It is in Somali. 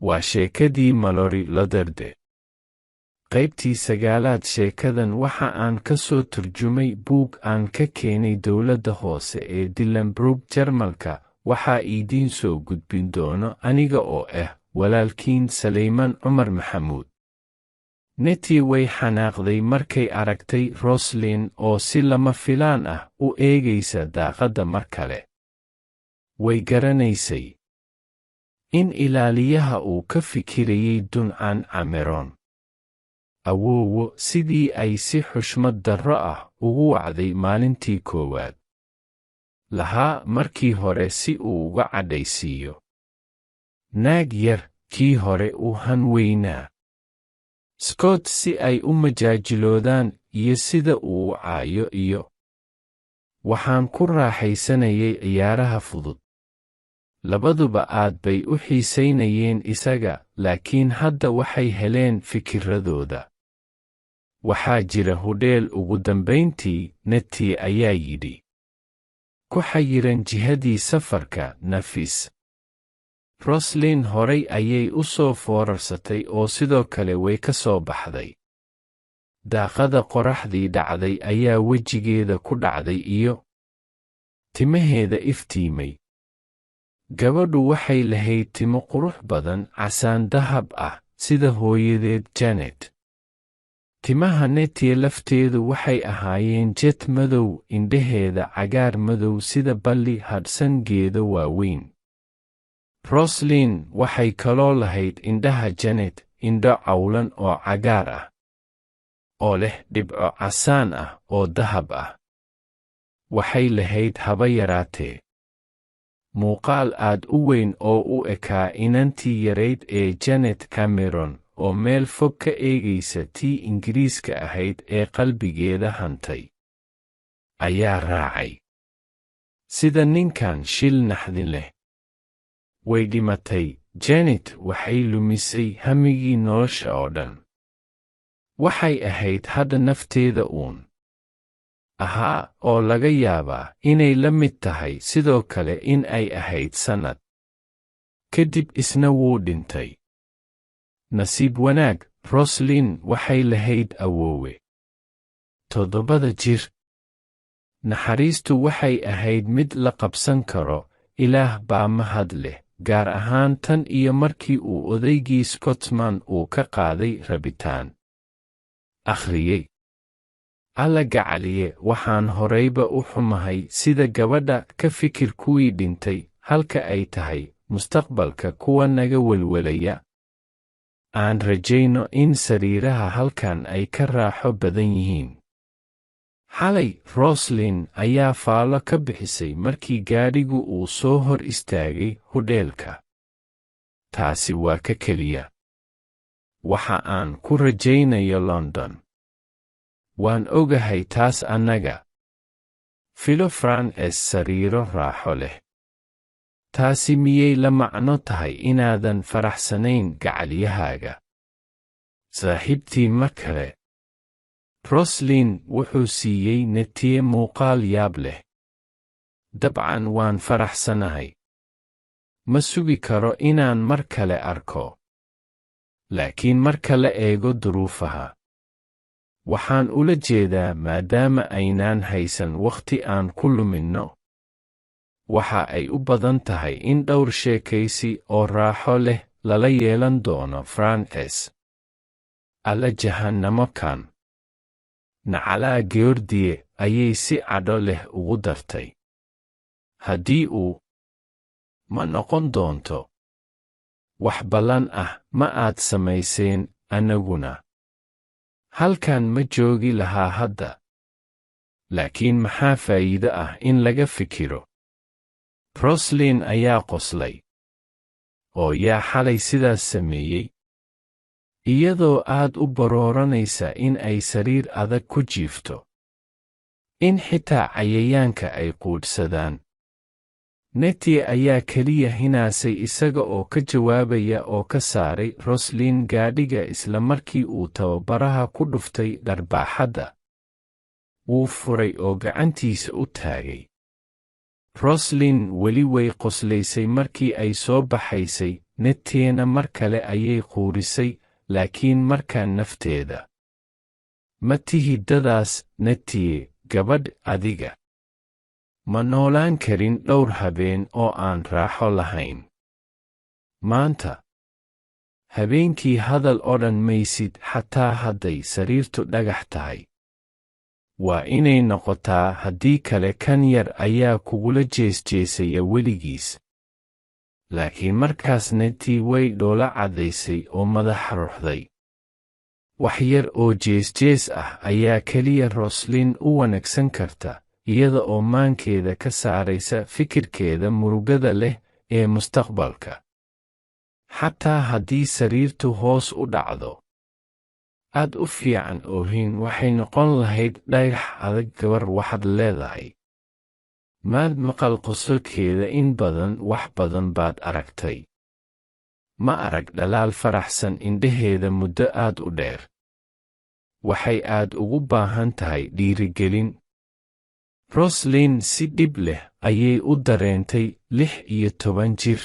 waa sheekadii Mallory Lauderdale. qaybtii 9aad sheekadan waxa aan ka soo turjumay buug aan ka keenay dowladda hoose ee Dillenburg Jarmalka. waxaa idiin soo gudbin doono aniga oo walaalkiin Saleyman Cumar Maxamuud. Nettie way xanaaqday markay aragtay Roslyn oo si lama filaan ah u eegaysa daaqadda mar kale. way garanaysay in ilaaliyaha uu ka fikirayay Duncan Cameron. awoowo sidii ay si xushmad darro ah ugu wacday maalintii koowaad lahaa markii hore si uu uga cadhaysiiyo naag yar kii hore u hanweynaa Scott si ay u majaajiloodaan iyo sida uu u caayo iyo waxaan ku raaxaysanayay ciyaaraha fudud. labaduba aad bay u xiisaynayeen isaga, laakiin hadda waxay heleen fikiradooda. waxaa jira hudheel ugu dambayntii, Nettie ayaa yidhi. ku xayiran jihadii safarka, nafis. Roslyn horay ayay u soo foorarsatay oo sidoo kale way ka soo baxday. daaqada qoraxdii dhacday ayaa wejigeeda ku dhacday iyo timaheeda iftiimay. gabadhu waxay lahayd timo qurux badan, casaan dahab ah, sida hooyadeed Janet. timaha Nettie lafteedu waxay ahaayeen jet madow, indhaheeda cagaar madow sida balli hadhsan geedo waaweyn. Roslyn waxay kaloo lahayd indhaha Janet, indho cawlan oo cagaar ah, oo leh dhibco casaan ah oo dahab ah. waxay lahayd haba yaraatee muuqaal aad u weyn oo u ekaa inantii yarayd ee Janet Cameron, oo meel fog ka eegaysa tii Ingiriiska ahayd ee qalbigeeda hantay. ayaa raacay sida ninkan shil naxdin leh. way dhimatay. Janet waxay lumisay hamigii nolosha oo dhan. waxay ahayd hadda nafteeda uun. ahaa, oo laga yaabaa inay la mid tahay sidoo kale in ay ahayd sannad kadib isna wuu dhintay. nasiib wanaag, Roslyn waxay lahayd awoowe 7 jir. naxariistu waxay ahayd mid la qabsan karo. ilaah baa mahad leh, gaar ahaan tan iyo markii uu odaygii Scotsman uu ka qaaday rabitaan. akhriyey. alla gacaliye, waxaan horayba u xumahay sida gabadha ka fikir kuwii dhintay, halka ay tahay mustaqbalka kuwa naga welwelaya. aan rajayno in sariiraha halkan ay ka raaxo badan yihiin. xalay, Roslyn ayaa faallo ka bixisay markii gaadhigu uu soo hor istaagay hudheelka. taasi waa ka keliya waxa aan ku rajaynayo London. waan ogahay taas annaga. filo France sariiro raaxo leh. taasi miyay la macno tahay inaadan faraxsanayn gacalyahaaga? saaxiibtii mar kale. Roslyn wuxuu siiyey Nettie muuqaal yaab leh. dabcan waan faraxsanahay. ma sugi karo inaan mar kale arko. laakiin marka la eego duruufaha, waxaan ula jeedaa maadaama aynaan haysan wakhti aan ku luminno, waxa ay u badan tahay in dhowr sheekaysi oo raaxo leh lala yeelan doono France. alla jahannamo kan. nacalaa Georgie ayay si cadho leh ugu dartay. haddii uu ma noqon doonto wax ballan ah ma aad samayseen, annaguna halkan ma joogi lahaa hadda. laakiin maxaa faa'iido ah in laga fikiro? Roslyn ayaa qoslay. oo yaa xalay sidaas sameeyey? iyadoo aad u barooranaysa in ay sariir adag ku jiifto. in xitaa cayayaanka ay quudhsadaan. Nettie ayaa keliya hinaasay isaga oo ka jawaabaya oo ka saaray Roslyn gaadhiga isla markii uu tababaraha ku dhuftay dharbaaxadda. wuu furay oo gacantiisa u taagay. Roslyn weli way qoslaysay markii ay soo baxaysay, Nettiena mar kale ayay quurisay, laakiin markaan nafteeda. Ma tihid dadaas, Nettie, gabadh adiga. Ma noolaan karin dhowr habeen oo aan raaxo lahayn. Maanta. Habeenkii hadal odhan maysid xataa hadday sariirtu dhagax tahay. Waa inay noqotaa, haddii kale kan yar ayaa kugula jeesjeesaya weligiis. Laakiin markaas Nettie way dhoola caddaysay oo madaxa ruxday. Wax yar oo jees ah ayaa keliya Roslyn u wanaagsan karta, iyada oo maankeeda ka saaraysa fikirkeeda murugada leh ee mustaqbalka. Xataa haddii sariirtu hoos u dhacdo. Aad u fiican oohin waxay noqon lahayd dhagax adag. Gabar waxaad leedahay. Maad maqal qosolkeeda in badan, wax badan baad aragtay. Ma arag dhalaal faraxsan indhaheeda muddo aad u dheer. Waxay aad ugu baahan tahay dhiirigelin. Roslyn si dhib leh ayay u dareentay 16 jir.